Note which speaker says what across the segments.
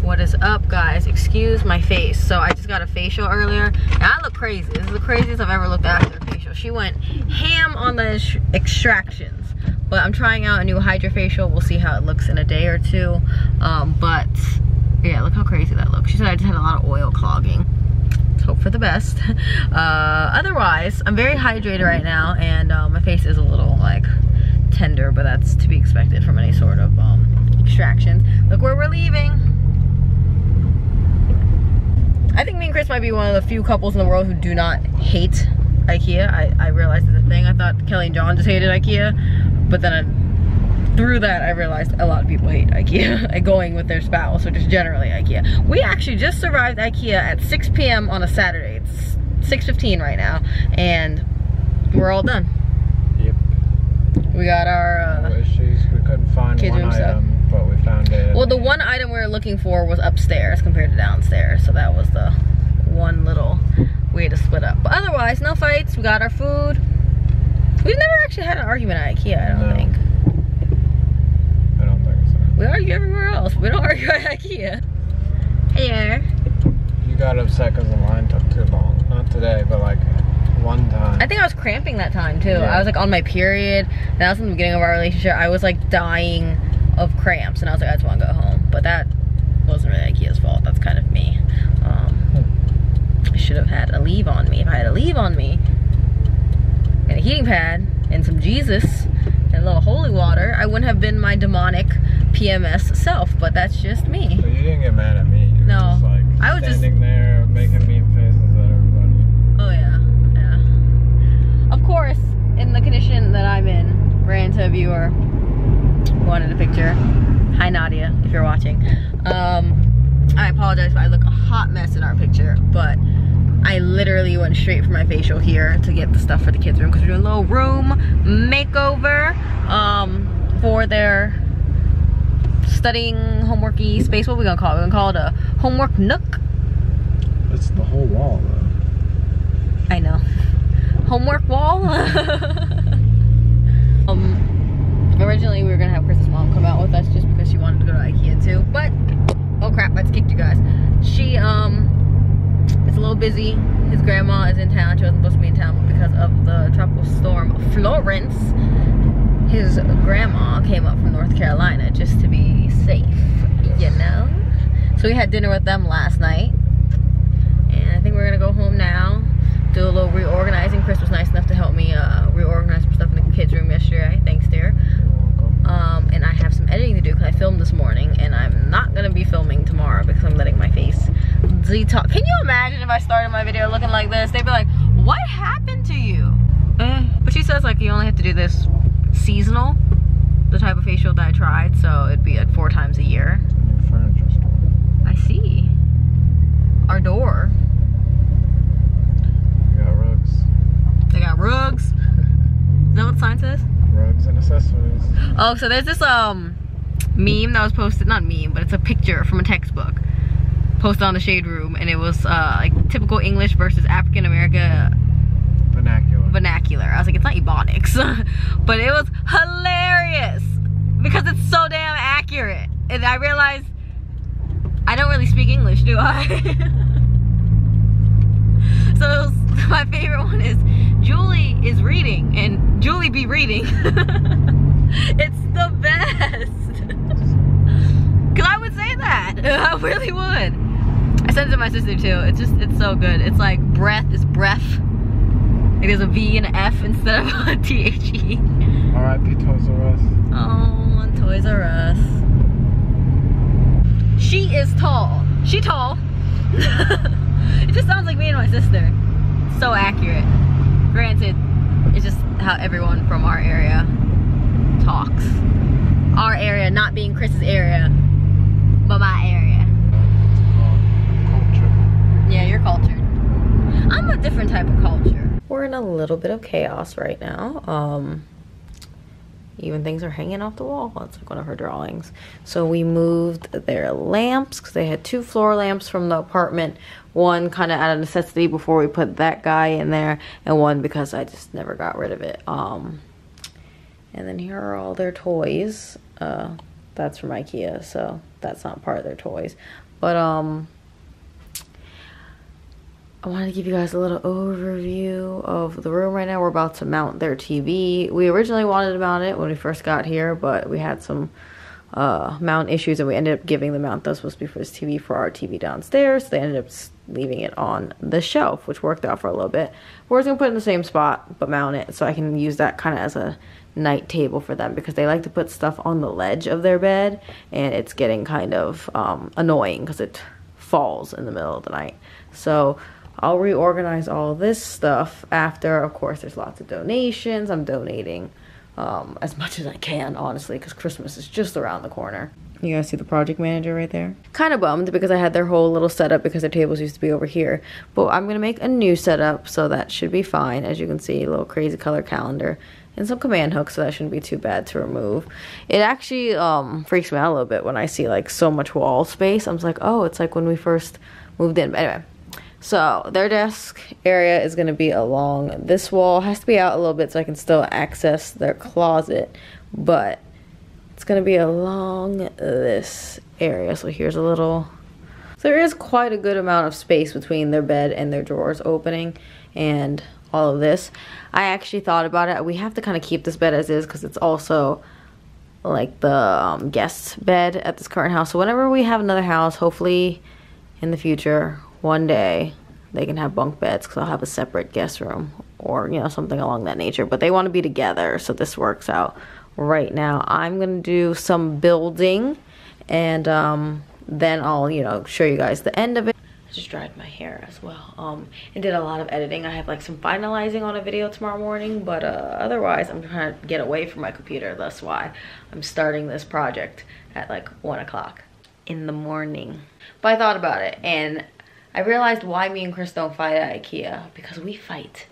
Speaker 1: What is up, guys? Excuse my face. So I just got a facial earlier and I look crazy. This is the craziest I've ever looked after a facial. She went ham on the extractions, but I'm trying out a new hydrofacial. We'll see how it looks in a day or two. But yeah, look how crazy that looks. She said I just had a lot of oil clogging. Let's hope for the best. Otherwise, I'm very hydrated right now, and my face is a little like tender, but that's to be expected from any sort of extraction. Look where we're leaving. I think me and Chris might be one of the few couples in the world who do not hate IKEA. I realized it's a thing. I thought Kelly and John just hated IKEA, but then through that I realized a lot of people hate IKEA going with their spouse, or just generally IKEA. We actually just arrived IKEA at 6 p.m. on a Saturday. It's 6:15 right now, and we're all done.
Speaker 2: Yep.
Speaker 1: We got our
Speaker 2: no issues. We couldn't find one item, but we found it.
Speaker 1: Well, the one item we were looking for was upstairs compared to downstairs, so that was the one little way to split up. But otherwise, no fights. We got our food. We've never actually had an argument at IKEA, I don't think.
Speaker 2: I don't think so.
Speaker 1: We argue everywhere else. We don't argue at IKEA. Hey.
Speaker 2: You got upset because the line took too long. Not today, but like one time.
Speaker 1: I think I was cramping that time too.
Speaker 2: Yeah.
Speaker 1: I was like on my period. That was in the beginning of our relationship. I was like dying of cramps, and I was like, I just want to go home. But that wasn't really IKEA's fault. That's kind of me. I should have had a leave on me. If I had a leave on me and a heating pad and some Jesus and a little holy water, I wouldn't have been my demonic PMS self. But that's just me.
Speaker 2: So you didn't get mad at me. You were just like
Speaker 1: I was
Speaker 2: standing there making mean faces at everybody.
Speaker 1: Oh yeah, yeah. Of course, in the condition that I'm in, ran into a viewer who wanted a picture. Hi Nadia, if you're watching. I apologize if I look a hot mess in our picture, but I literally went straight for my facial here to get the stuff for the kids' room, because we're doing a little room makeover for their studying homeworky space. What are we gonna call it? We're gonna call it a homework nook.
Speaker 2: It's the whole wall though.
Speaker 1: I know. Homework wall. Originally we were gonna have Chris's mom come out with us just because she wanted to go to IKEA too, but oh crap, I just kicked you guys. She is a little busy. His grandma is in town. She wasn't supposed to be in town, but because of the tropical storm Florence, his grandma came up from North Carolina just to be safe, you know? So we had dinner with them last night, and I think we're gonna go home now, do a little reorganizing. Chris was nice enough to help me reorganize some stuff in the kids' room yesterday. Thanks, dear. And I have some editing to do because I filmed this morning, and I'm not gonna be filming tomorrow because I'm letting my face detox. Can you imagine if I started my video looking like this? They'd be like, what happened to you? But she says like you only have to do this seasonal, the type of facial that I tried, so it'd be like 4 times a year.
Speaker 2: Your furniture store.
Speaker 1: I see. Our door.
Speaker 2: You got rugs.
Speaker 1: They got rugs. Is that what the sign says?
Speaker 2: Rugs and accessories.
Speaker 1: Oh, so there's this meme that was posted, not meme, but it's a picture from a textbook posted on the Shade Room, and it was like typical English versus African America vernacular. I was like, it's not Ebonics. But it was hilarious because it's so damn accurate. And I realized I don't really speak English, do I? So my favorite one is Julie is reading and Julie be reading. It's the best. Cause I would say that. I really would. I sent it to my sister too. It's so good. It's like breath is breath. Like there's a V and an F instead of a THE.
Speaker 2: R.I.P. Toys R Us.
Speaker 1: Oh, Toys R Us. She is tall. She tall. It just sounds like me and my sister. So accurate. Granted, it's just how everyone from our area talks. Our area not being Chris's area, but my area.
Speaker 2: Culture.
Speaker 1: Yeah, you're cultured. I'm a different type of culture. We're in a little bit of chaos right now. Even things are hanging off the wall. That's like one of her drawings. So we moved their lamps because they had 2 floor lamps from the apartment. One kind of out of necessity before we put that guy in there, and one because I just never got rid of it. And then here are all their toys. That's from IKEA, so that's not part of their toys. But I wanted to give you guys a little overview of the room right now. We're about to mount their TV. We originally wanted to mount it when we first got here, but we had some mount issues, and we ended up giving the mount that was supposed to be for this TV for our TV downstairs. So they ended up leaving it on the shelf, which worked out for a little bit. We're just gonna put it in the same spot, but mount it so I can use that kind of as a night table for them, because they like to put stuff on the ledge of their bed, and it's getting kind of annoying because it falls in the middle of the night. So I'll reorganize all this stuff after. Of course, there's lots of donations. I'm donating as much as I can, honestly, because Christmas is just around the corner. You guys see the project manager right there? Kind of bummed because I had their whole little setup because their tables used to be over here. But I'm going to make a new setup, so that should be fine. As you can see, a little crazy color calendar and some command hooks, so that shouldn't be too bad to remove. It actually freaks me out a little bit when I see like so much wall space. I'm just like, oh, it's like when we first moved in. But anyway. So their desk area is going to be along this wall. It has to be out a little bit so I can still access their closet, but it's going to be along this area. So here's a little, so there is quite a good amount of space between their bed and their drawers opening and all of this. I actually thought about it. We have to kind of keep this bed as is because it's also like the guest bed at this current house. So whenever we have another house, hopefully in the future, one day they can have bunk beds, because I'll have a separate guest room or, you know, something along that nature. But they want to be together, so this works out. Right now I'm going to do some building, and then I'll, you know, show you guys the end of it. I just dried my hair as well and did a lot of editing. I have like some finalizing on a video tomorrow morning, but otherwise I'm trying to get away from my computer. That's why I'm starting this project at like 1 o'clock in the morning. But I thought about it, and I realized why me and Chris don't fight at IKEA, because we fight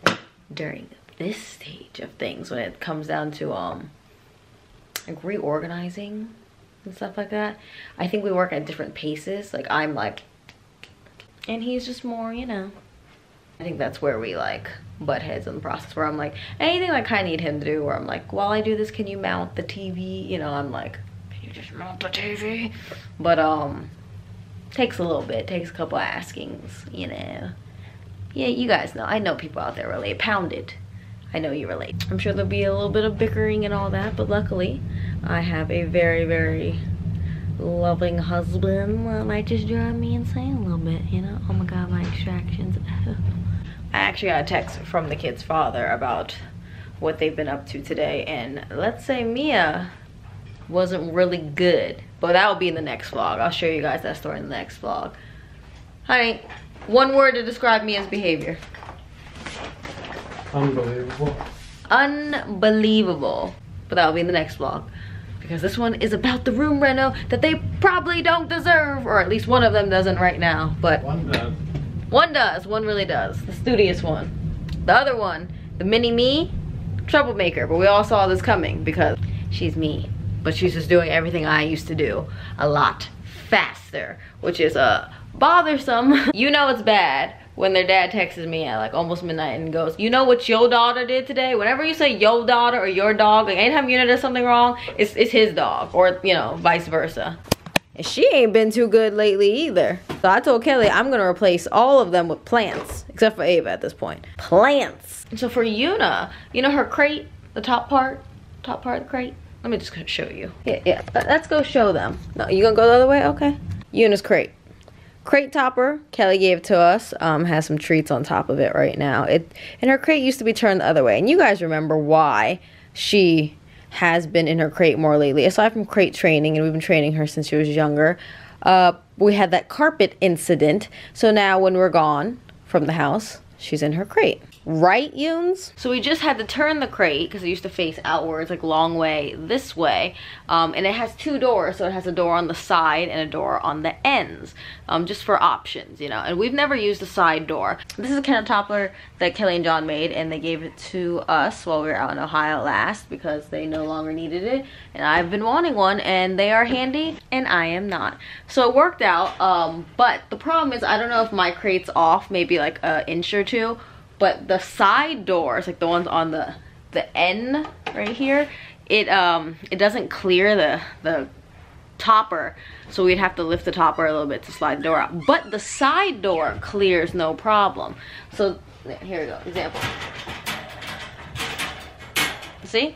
Speaker 1: during this stage of things when it comes down to like reorganizing and stuff like that. I think we work at different paces. Like I'm like, and he's just more, you know. I think that's where we like butt heads in the process, where I'm like, anything I kind of need him to do, where I'm like, while I do this, can you mount the TV? You know, I'm like, can you just mount the TV? But takes a little bit, takes a couple askings, you know. Yeah, you guys know. I know people out there relate. Pound it. I know you relate. I'm sure there'll be a little bit of bickering and all that, but luckily I have a very, very loving husband that might just drive me insane a little bit, you know. Oh my god, my extractions. I actually got a text from the kid's father about what they've been up to today, and let's say Miya wasn't really good, but that will be in the next vlog. I'll show you guys that story in the next vlog. Honey, one word to describe Miya's behavior.
Speaker 2: Unbelievable.
Speaker 1: Unbelievable. But that will be in the next vlog, because this one is about the room reno that they probably don't deserve, or at least one of them doesn't right now. But
Speaker 2: one does.
Speaker 1: One does. One really does. The studious one. The other one, the mini me, troublemaker. But we all saw this coming because she's me. But she's just doing everything I used to do a lot faster, which is bothersome. You know it's bad when their dad texts me at like almost midnight and goes, you know what your daughter did today? Whenever you say your daughter or your dog, like anytime Yuna does something wrong, it's his dog, or you know, vice versa. And she ain't been too good lately either. So I told Kelly I'm gonna replace all of them with plants, except for Ayva at this point. Plants. And so for Yuna, you know her crate, the top part of the crate? Let me just show you. Yeah, let's go show them. No, you gonna go the other way? Okay. Yuna's crate. Crate topper, Kelly gave it to us, has some treats on top of it right now. And her crate used to be turned the other way. And you guys remember why she has been in her crate more lately. Aside from crate training, and we've been training her since she was younger, we had that carpet incident. So now when we're gone from the house, she's in her crate. Right, Yuns? So we just had to turn the crate because it used to face outwards, like long way this way. And it has two doors, so it has a door on the side and a door on the ends, just for options, you know. And we've never used a side door. This is a kind of toppler that Kelly and John made, and they gave it to us while we were out in Ohio last because they no longer needed it. And I've been wanting one, and they are handy, and I am not. So it worked out, but the problem is I don't know if my crate's off, maybe like an inch or two. But the side doors, like the ones on the end right here, it doesn't clear the topper, so we'd have to lift the topper a little bit to slide the door out. But the side door clears no problem. So here we go, example. See?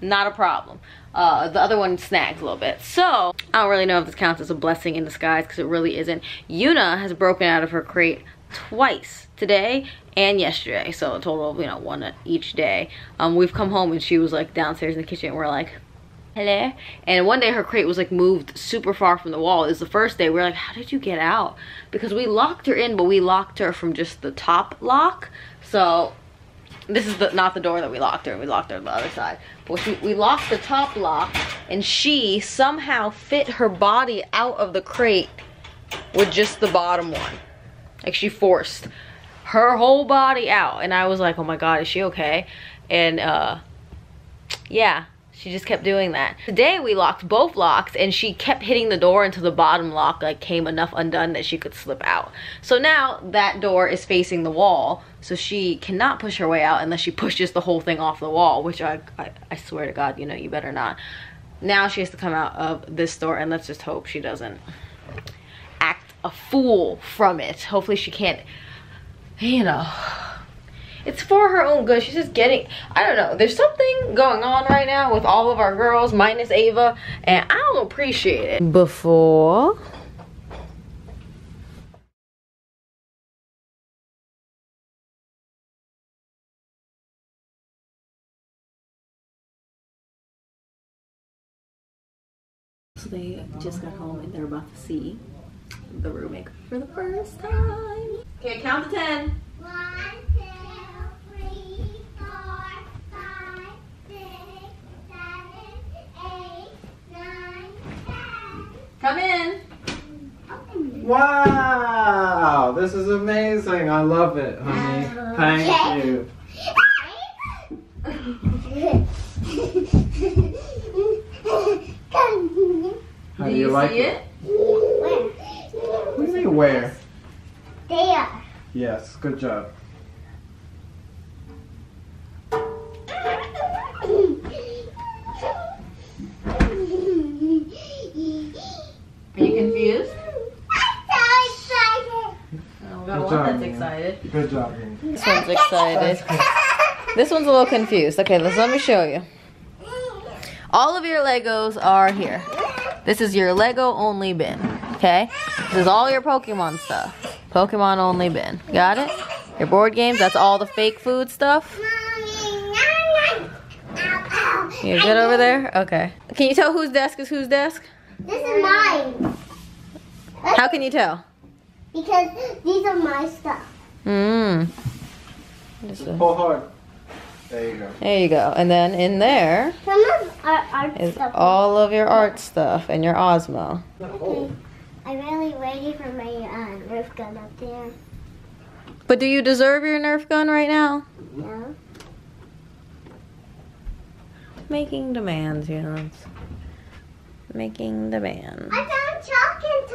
Speaker 1: Not a problem. The other one snags a little bit. So I don't really know if this counts as a blessing in disguise, because it really isn't. Yuna has broken out of her crate twice, today and yesterday, so a total of, you know, one each day. We've come home and she was like downstairs in the kitchen and we're like, hello. And one day her crate was like moved super far from the wall. It was the first day. We were like, how did you get out? Because we locked her in, but we locked her from just the top lock. So this is not the door that we locked her in. We locked her on the other side. But we locked the top lock, and she somehow fit her body out of the crate with just the bottom one. Like, she forced her whole body out. And I was like, oh my God, is she okay? And yeah, she just kept doing that. Today we locked both locks, and she kept hitting the door until the bottom lock like came enough undone that she could slip out. So now that door is facing the wall, so she cannot push her way out unless she pushes the whole thing off the wall, which I swear to God, you know, you better not. Now she has to come out of this door, and let's just hope she doesn't act a fool from it. Hopefully she can't, you know. It's for her own good. She's just getting, I don't know. There's something going on right now with all of our girls, minus Ayva, and I don't appreciate it. Before. So they just got home and they're about to see the room makeover for the first time. Okay, count to 10. 1, 2, 3, 4, 5, 6, 7, 8, 9, 10. Come in.
Speaker 2: Wow, this is amazing. I love it, honey. Thank you. How do you like it?
Speaker 3: Where?
Speaker 2: What do you mean where?
Speaker 3: There.
Speaker 2: Yes, good job.
Speaker 1: Are you confused?
Speaker 3: I'm so excited.
Speaker 1: Oh, we got one that's excited.
Speaker 2: Good job, Ian.
Speaker 1: This one's excited. This one's a little confused. Okay, let me show you. All of your Legos are here. This is your Lego only bin, okay? This is all your Pokemon stuff. Pokemon only bin. Got it? Your board games, that's all the fake food stuff. You good over there? Okay. Can you tell whose desk is whose desk?
Speaker 3: This is mine.
Speaker 1: How can you tell?
Speaker 3: Because these are my stuff.
Speaker 2: Pull hard. There you go.
Speaker 1: There you go. And then in there
Speaker 3: Some of our art
Speaker 1: is
Speaker 3: stuff.
Speaker 1: all of your art stuff and your Osmo.
Speaker 3: Okay. I'm really ready for my Nerf gun up there.
Speaker 1: But do you deserve your Nerf gun right now?
Speaker 3: No.
Speaker 1: Making demands, Yuna. Making demands.
Speaker 3: I found chocolate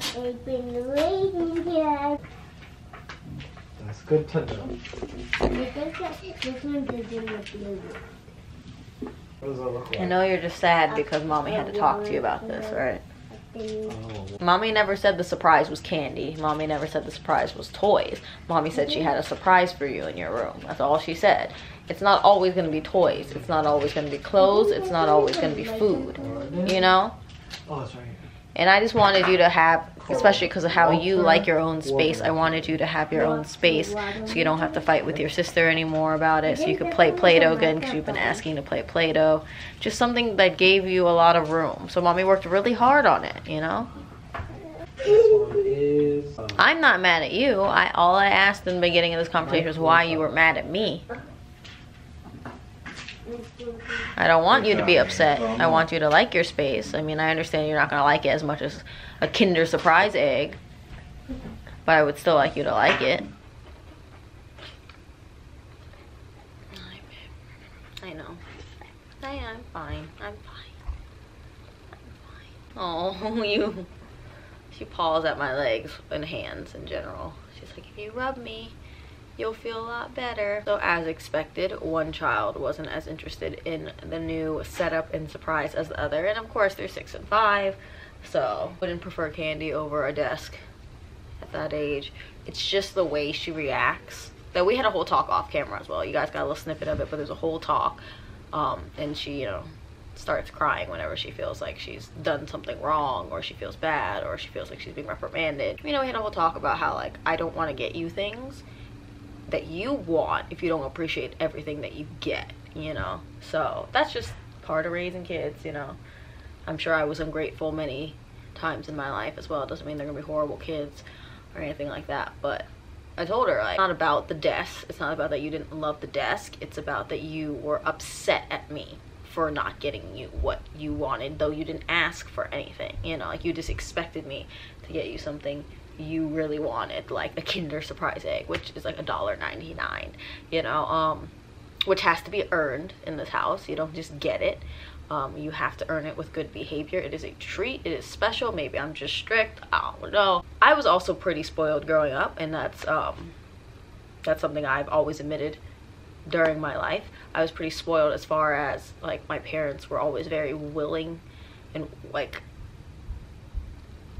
Speaker 3: toys. They've been waiting here.
Speaker 2: That's good to know.
Speaker 3: This one doesn't look blue.
Speaker 2: What does that look like?
Speaker 1: I know you're just sad because Mommy had to talk to you about this, right?
Speaker 2: Oh.
Speaker 1: Mommy never said the surprise was candy. Mommy never said the surprise was toys. Mommy said she had a surprise for you in your room. That's all she said. It's not always going to be toys. It's not always going to be clothes. It's not always going to be food. You know?
Speaker 2: Oh, that's right.
Speaker 1: And I just wanted you to have, especially because of how you like your own space, I wanted you to have your own space so you don't have to fight with your sister anymore about it, so you could play Play-Doh again because you've been asking to play Play-Doh. Just something that gave you a lot of room. So Mommy worked really hard on it, you know?
Speaker 2: This one is...
Speaker 1: I'm not mad at you. All I asked in the beginning of this conversation was why you were mad at me. I don't want you to be upset. I want you to like your space. I mean, I understand you're not going to like it as much as a Kinder Surprise egg, but I would still like you to like it. I know. I'm fine. I'm fine. Oh, you. She paws at my legs and hands in general. She's like, if you rub me, you'll feel a lot better. So as expected, one child wasn't as interested in the new setup and surprise as the other, and of course they're 6 and 5, so wouldn't prefer candy over a desk at that age. It's just the way she reacts. That we had a whole talk off camera as well. You guys got a little snippet of it, but there's a whole talk, and she, you know, starts crying whenever she feels like she's done something wrong, or she feels bad, or she feels like she's being reprimanded. You know, we had a whole talk about how, like, I don't want to get you things that you want if you don't appreciate everything that you get, you know. So that's just part of raising kids, you know. I'm sure I was ungrateful many times in my life as well. It doesn't mean they're gonna be horrible kids or anything like that, but I told her, like, it's not about the desk. It's not about that you didn't love the desk. It's about that you were upset at me for not getting you what you wanted, though you didn't ask for anything, you know. Like, you just expected me to get you something you really wanted, like a Kinder Surprise egg, which is like $1.99, you know, which has to be earned in this house. You don't just get it. You have to earn it with good behavior. It is a treat. It is special. Maybe I'm just strict. I don't know. I was also pretty spoiled growing up, and that's something I've always admitted during my life. I was pretty spoiled as far as, like, my parents were always very willing, and, like,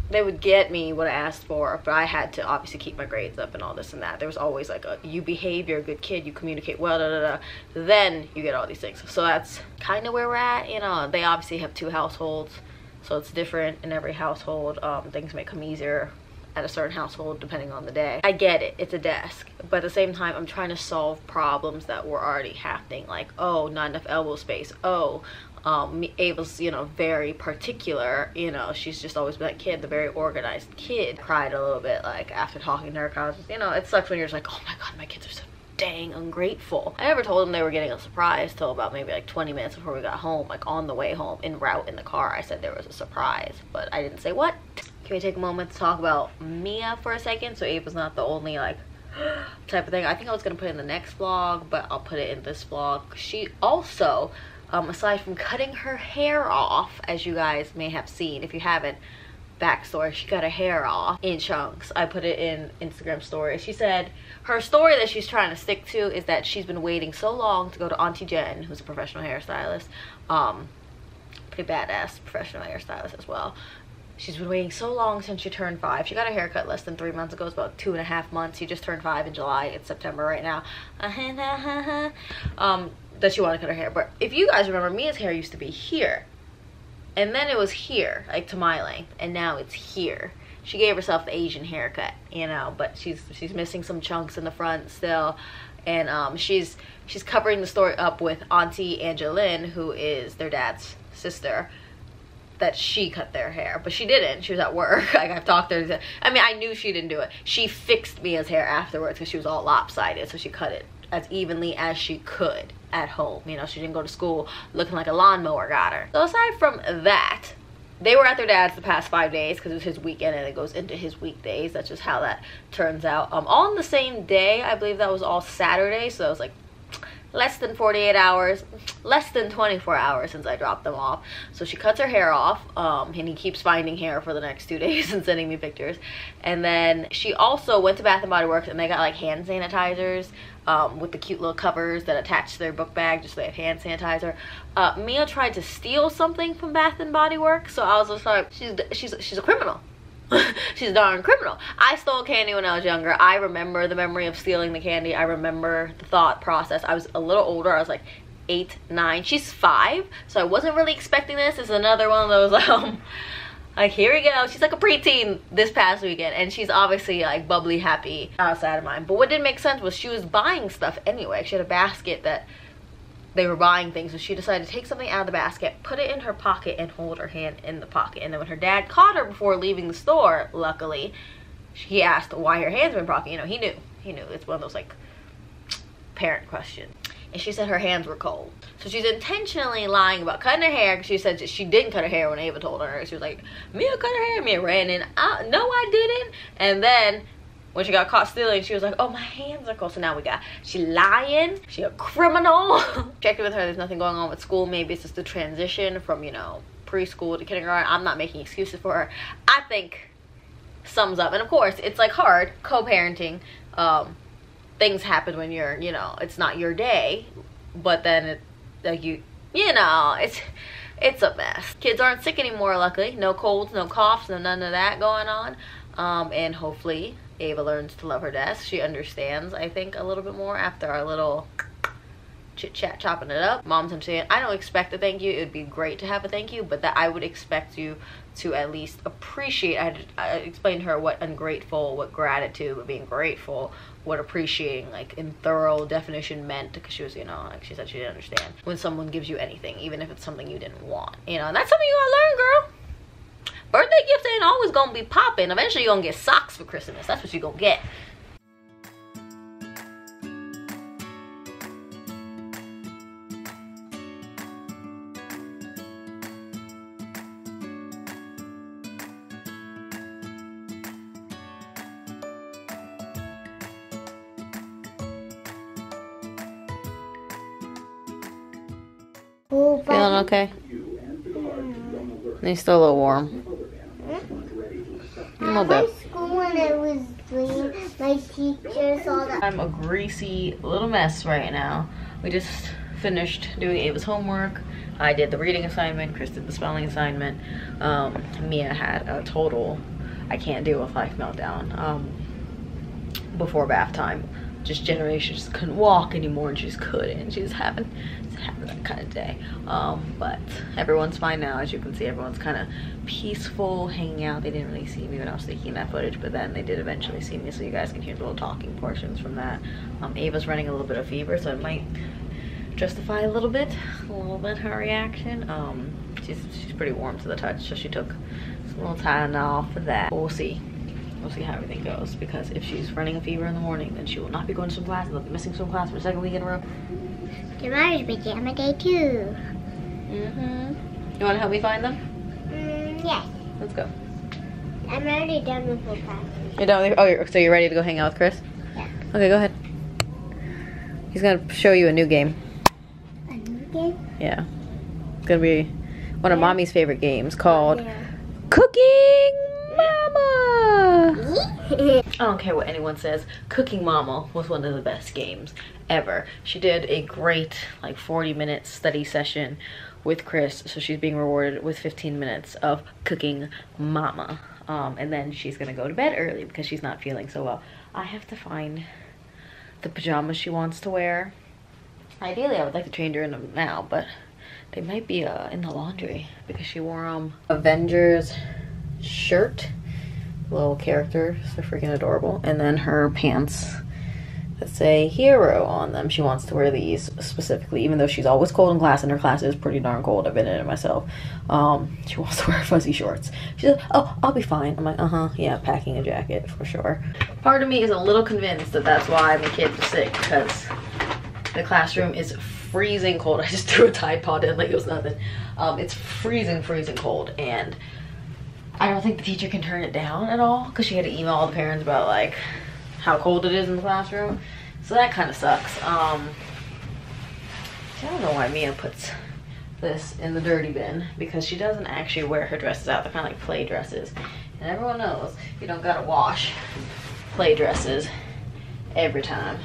Speaker 1: they would get me what I asked for, but I had to obviously keep my grades up and all this and that. There was always like a, you behave, you're a good kid, you communicate well, da da da, then you get all these things. So that's kind of where we're at, you know. They obviously have 2 households, so it's different in every household. Things may come easier at a certain household depending on the day. I get it, it's a desk, but at the same time I'm trying to solve problems that were already happening, like, oh, not enough elbow space, oh, Ava's, you know, very particular, you know, she's just always been that kid, the very organized kid. Cried a little bit, like, after talking to her, cause, you know, it sucks when you're just like, oh my god, my kids are so dang ungrateful. I never told them they were getting a surprise till about maybe like 20 minutes before we got home, like on the way home, en route in the car. I said there was a surprise, but I didn't say what. Can we take a moment to talk about Miya for a second? So Ava's not the only, like, type of thing. I think I was gonna put it in the next vlog, but I'll put it in this vlog. She also, aside from cutting her hair off, as you guys may have seen, if you haven't, backstory, she cut her hair off in chunks. I put it in Instagram story. She said her story that she's trying to stick to is that she's been waiting so long to go to Auntie Jen, who's a professional hairstylist, pretty badass professional hairstylist as well. She's been waiting so long since she turned 5. She got a haircut less than 3 months ago. It's about 2.5 months. She just turned 5 in July. It's September right now. That she wanted to cut her hair. But if you guys remember, Mia's hair used to be here, and then it was here, like to my length, and now it's here. She gave herself the Asian haircut, you know, but she's missing some chunks in the front still, and she's covering the story up with Auntie Angeline, who is their dad's sister, that she cut their hair, but she didn't. She was at work. Like, I've talked to her. I mean, I knew she didn't do it. She fixed Mia's hair afterwards because she was all lopsided, so she cut it as evenly as she could at home. You know, she didn't go to school looking like a lawnmower got her. So aside from that, they were at their dad's the past 5 days because it was his weekend and it goes into his weekdays. That's just how that turns out. All on the same day. I believe that was all Saturday, so it was like less than 48 hours, less than 24 hours since I dropped them off. So she cuts her hair off, and he keeps finding hair for the next 2 days and sending me pictures. And then she also went to Bath & Body Works, and they got like hand sanitizers with the cute little covers that attach to their book bag just so they have hand sanitizer. Miya tried to steal something from Bath & Body Works, so I was just like, she's a criminal. She's a darn criminal. I stole candy when I was younger. I remember the memory of stealing the candy. I remember the thought process. I was a little older. I was like 8, 9. She's 5, so I wasn't really expecting this. It's another one of those like, here we go. She's like a preteen this past weekend, and she's obviously like bubbly happy outside of mine. But what didn't make sense was she was buying stuff anyway. She had a basket that they were buying things, so she decided to take something out of the basket, put it in her pocket, and hold her hand in the pocket. And then when her dad caught her before leaving the store, luckily, he asked why her hands were in her pocket. You know, he knew. It's one of those like parent questions. And she said her hands were cold. So she's intentionally lying about cutting her hair, because she said that she didn't cut her hair when Ava told her. She was like, Miya cut her hair. Mia ran in. No, I didn't. And then when she got caught stealing, she was like, oh, my hands are cold. So now we got, she lying, she a criminal. Checked with her, there's nothing going on with school. Maybe it's just the transition from, you know, preschool to kindergarten. I'm not making excuses for her. I think sums up. And of course, it's like hard co-parenting things happen when you're, you know, it's not your day, but then it, like, you know, it's a mess. Kids aren't sick anymore, luckily. No colds, no coughs, no none of that going on. And hopefully Ayva learns to love her desk. She understands, I think, a little bit more after our little chit chat chopping it up. Mom's saying, I don't expect a thank you. It would be great to have a thank you, but that I would expect you to at least appreciate. I explained to her what ungrateful, what gratitude, what being grateful, what appreciating, like, in thorough definition meant, because she was, you know, like she said, she didn't understand when someone gives you anything, even if it's something you didn't want, you know. And that's something you gotta learn, girl. Birthday gifts ain't always gonna be popping. Eventually you're gonna get socks for Christmas. That's what you're gonna get. Feeling okay? You're still a little warm. A little bit.
Speaker 3: At school when I was doing my teachers all that.
Speaker 1: I'm a greasy little mess right now. We just finished doing Ayva's homework. I did the reading assignment. Chris did the spelling assignment. Miya had a total I can't deal with life meltdown before bath time. Just generation, just couldn't walk anymore, and she just couldn't. She was having that kind of day. But everyone's fine now. As you can see, everyone's kind of peaceful, hanging out. They didn't really see me when I was taking that footage, but then they did eventually see me, so you guys can hear the little talking portions from that. Ava's running a little bit of fever, so it might justify a little bit her reaction. She's pretty warm to the touch, so she took some little Tylenol for that. But we'll see. We'll see how everything goes, because if she's running a fever in the morning, then she will not be going to swim class, and they'll be missing swim class for the second week in a row.
Speaker 3: Tomorrow's pajama day too.
Speaker 1: You want to help me find them?
Speaker 3: Yes.
Speaker 1: Let's go.
Speaker 3: I'm already done with the class.
Speaker 1: You're done with, so you're ready to go hang out with Chris?
Speaker 3: Yeah.
Speaker 1: Okay, go ahead. He's gonna show you a new game.
Speaker 3: A new game?
Speaker 1: Yeah. It's gonna be one of Mommy's favorite games called
Speaker 3: Yeah.
Speaker 1: Cooking Mama. I don't care what anyone says, Cooking Mama was one of the best games ever. She did a great, like, 40-minute study session with Chris, so she's being rewarded with 15 minutes of Cooking Mama. And then she's gonna go to bed early because she's not feeling so well. I have to find the pajamas she wants to wear. Ideally, I would like to change her in them now, but they might be in the laundry, because she wore Avengers shirt, little characters, they're freaking adorable, and then her pants that say hero on them. She wants to wear these specifically, even though she's always cold in class, and her class is pretty darn cold. I've been in it myself. She wants to wear fuzzy shorts. She said, oh, I'll be fine. I'm like, yeah, packing a jacket for sure. Part of me is a little convinced that that's why the kids are sick, because the classroom is freezing cold. I just threw a Tide Pod in like it was nothing. It's freezing cold, and I don't think the teacher can turn it down at all, because she had to email all the parents about, like, how cold it is in the classroom. So that kind of sucks. I don't know why Miya puts this in the dirty bin, because she doesn't actually wear her dresses out. They're kind of like play dresses. And everyone knows you don't gotta wash play dresses every time.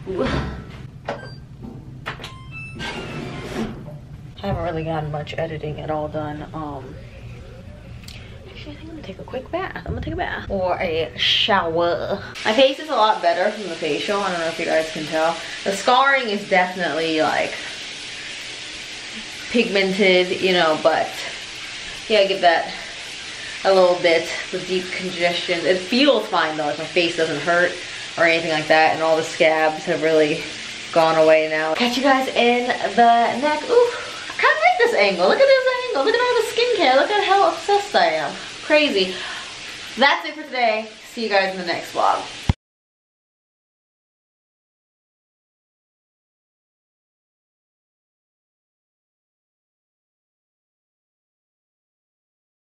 Speaker 1: Ooh. I haven't really gotten much editing at all done. Actually, I think I'm gonna take a quick bath. I'm gonna take a bath or a shower. My face is a lot better from the facial. I don't know if you guys can tell. The scarring is definitely like pigmented, you know, but yeah, I give that a little bit with deep congestion. It feels fine though, like my face doesn't hurt or anything like that, and all the scabs have really gone away now. Catch you guys in the neck. Ooh, I kind of like this angle. Look at this angle. Look at all the skincare. Look at how obsessed I am. Crazy. That's it for today. See you guys in the next vlog.